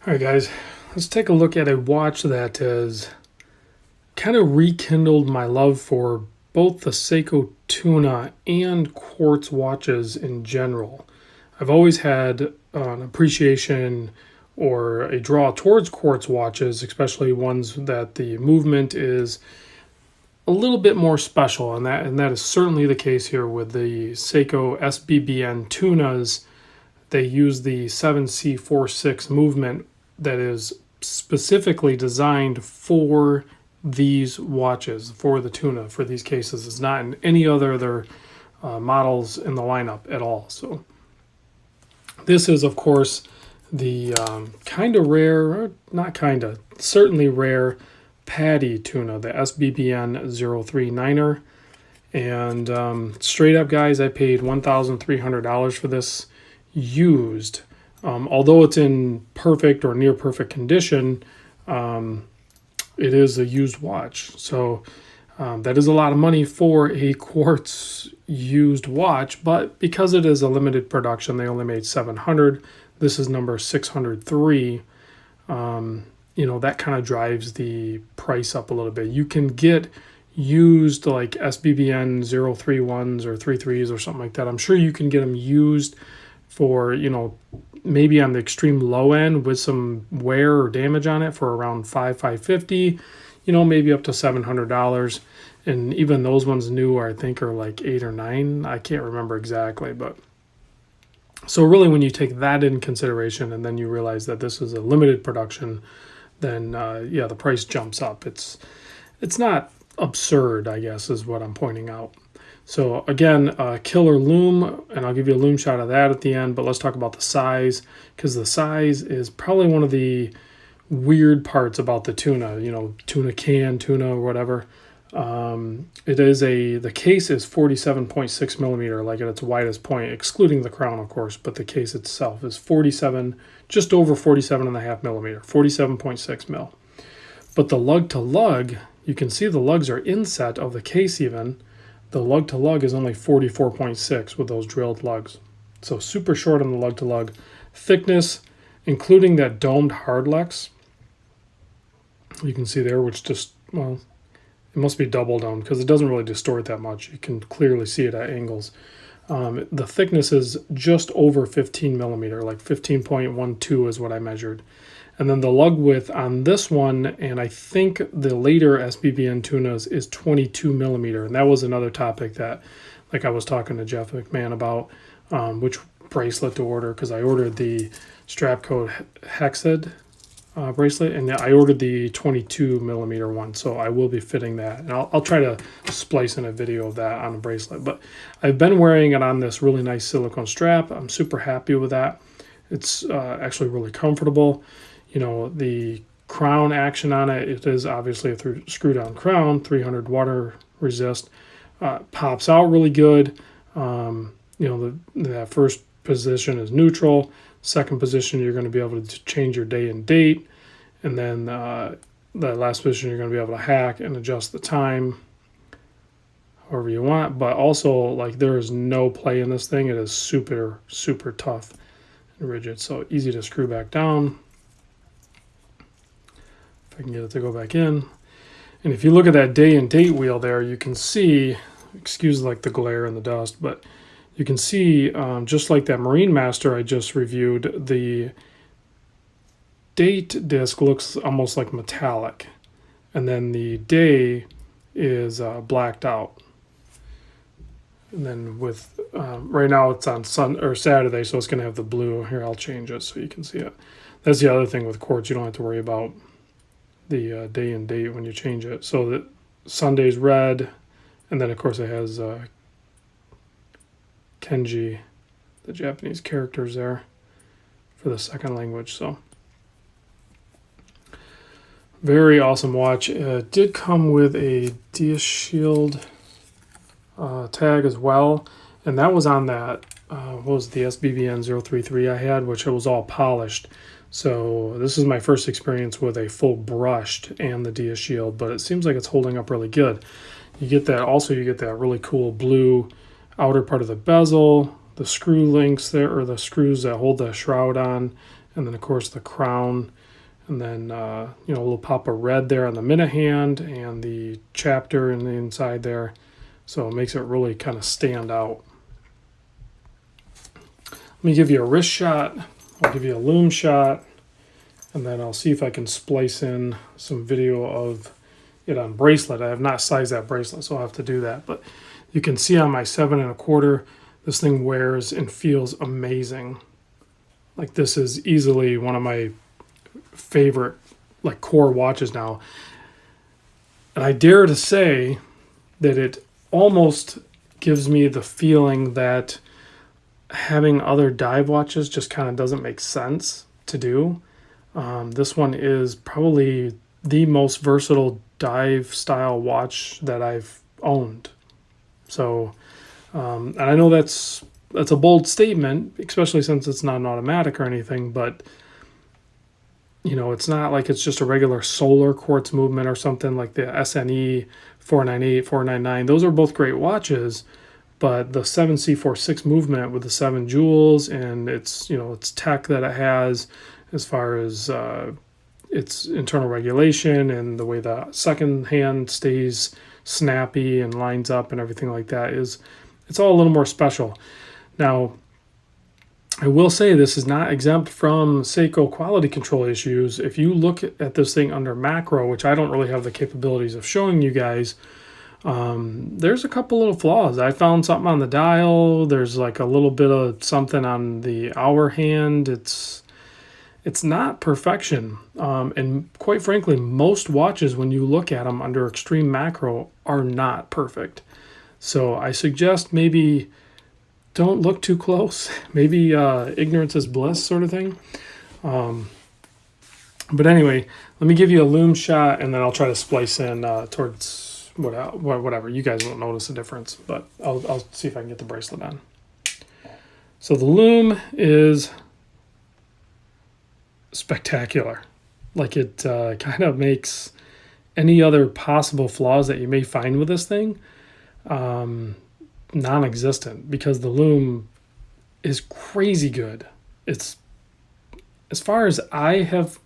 All right, guys, let's take a look at a watch that has kind of rekindled my love for both the Seiko Tuna and quartz watches in general. I've always had an appreciation or a draw towards quartz watches, especially ones that the movement is a little bit more special, and that is certainly the case here with the Seiko Sbbn Tunas. They use the 7C46 movement that is specifically designed for these watches, for the Tuna, for these cases. It's not in any other models in the lineup at all. So this is, of course, the kind of rare, not kind of, certainly rare padi Tuna, the Sbbn039er. And straight up, guys, I paid $1,300 for this used. Although it's in perfect or near perfect condition, it is a used watch. So that is a lot of money for a quartz used watch, but because it is a limited production, they only made 700. This is number 603. That kind of drives the price up a little bit. You can get used like Sbbn 031s or 33s or something like that. I'm sure you can get them used for, maybe on the extreme low end with some wear or damage on it for around $550, maybe up to $700. And even those ones new I think are like 8 or 9. I can't remember exactly, but so really when you take that in consideration and then you realize that this is a limited production, then the price jumps up. It's not absurd, I guess, is what I'm pointing out. So again, killer lume, and I'll give you a lume shot of that at the end, but let's talk about the size, because the size is probably one of the weird parts about the Tuna, tuna can, tuna, or whatever. The case is 47.6 millimeter, like at its widest point, excluding the crown, of course, but the case itself is just over 47.5 millimeter, 47.6 mil. But the lug to lug, you can see the lugs are inset of the case even. The lug to lug is only 44.6 with those drilled lugs. So super short on the lug to lug. Thickness, including that domed hardlex, you can see there, which just, it must be double domed because it doesn't really distort that much. You can clearly see it at angles. The thickness is just over 15 millimeter, like 15.12 is what I measured. And then the lug width on this one, and I think the later Sbbn Tunas, is 22 millimeter. And that was another topic that, like I was talking to Jeff McMahon about, which bracelet to order, because I ordered the strap code Hexed bracelet, and I ordered the 22 millimeter one. So I will be fitting that. And I'll try to splice in a video of that on the bracelet. But I've been wearing it on this really nice silicone strap. I'm super happy with that. It's actually really comfortable. The crown action on it, it is obviously a screw down crown, 300 water resist, pops out really good. That first position is neutral. Second position, you're going to be able to change your day and date. And then the last position, you're going to be able to hack and adjust the time however you want. But also, like, there is no play in this thing. It is super, super tough and rigid. So easy to screw back down. I can get it to go back in. And if you look at that day and date wheel there, you can see, excuse like the glare and the dust, but you can see just like that Marine Master I just reviewed, the date disc looks almost like metallic. And then the day is blacked out. And then with, right now it's on Saturday, so it's going to have the blue. Here, I'll change it so you can see it. That's the other thing with quartz, you don't have to worry about the day and date when you change it. So that Sunday's red, and then of course it has Kenji, the Japanese characters there for the second language. So very awesome watch. It did come with a DS Shield tag as well, and that was on that what was the Sbbn033 I had, which it was all polished. So this is my first experience with a full brushed and the DS Shield, but it seems like it's holding up really good. You get that really cool blue outer part of the bezel, the screw links there, or the screws that hold the shroud on, and then of course the crown, and then a little pop of red there on the minute hand and the chapter in the inside there, so it makes it really kind of stand out. Let me give you a wrist shot, I'll give you a Lume shot, and then I'll see if I can splice in some video of it on bracelet. I have not sized that bracelet, so I'll have to do that. But you can see on my 7 1/4, this thing wears and feels amazing. Like, this is easily one of my favorite like core watches now. And I dare to say that it almost gives me the feeling that having other dive watches just kind of doesn't make sense to do. This one is probably the most versatile dive style watch that I've owned. So, and I know that's a bold statement, especially since it's not an automatic or anything, but it's not like it's just a regular solar quartz movement or something like the SNE 498, 499. Those are both great watches, but the 7C46 movement with the 7 jewels and its tech that it has as far as its internal regulation and the way the second hand stays snappy and lines up and everything like that, it's all a little more special. Now, I will say this is not exempt from Seiko quality control issues. If you look at this thing under macro, which I don't really have the capabilities of showing you guys, there's a couple little flaws. I found something on the dial. There's like a little bit of something on the hour hand. It's not perfection. And quite frankly, most watches, when you look at them under extreme macro, are not perfect. So I suggest maybe don't look too close. Maybe ignorance is bliss sort of thing. But anyway, let me give you a Lume shot, and then I'll try to splice in towards whatever. You guys won't notice the difference, but I'll see if I can get the bracelet on. So the Lume is spectacular. Like, it kind of makes any other possible flaws that you may find with this thing non-existent, because the Lume is crazy good. It's, as far as I have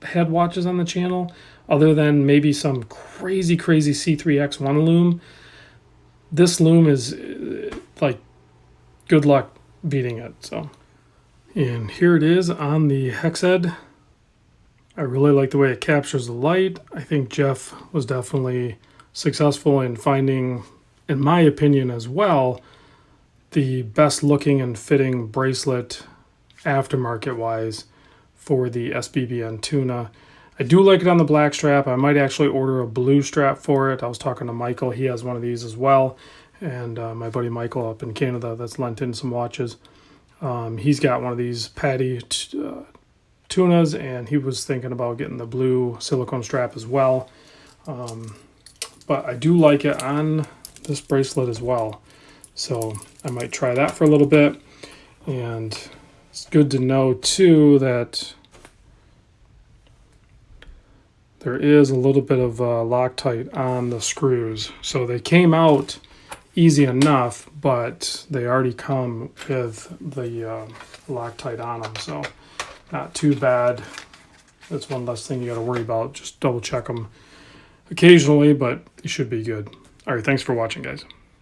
had watches on the channel, other than maybe some crazy C3X1 Lume, this Lume is like, good luck beating it. So, and here it is on the hex head. I really like the way it captures the light. I think Jeff was definitely successful in finding, in my opinion as well, the best looking and fitting bracelet aftermarket wise for the Sbbn Tuna. I do like it on the black strap. I might actually order a blue strap for it. I was talking to Michael. He has one of these as well. And my buddy Michael up in Canada that's lent in some watches. He's got one of these padi Tunas, and he was thinking about getting the blue silicone strap as well. But I do like it on this bracelet as well. So I might try that for a little bit. And it's good to know too that there is a little bit of Loctite on the screws. So they came out easy enough, but they already come with the Loctite on them. So not too bad. That's one less thing you got to worry about. Just double check them occasionally, but it should be good. All right, thanks for watching, guys.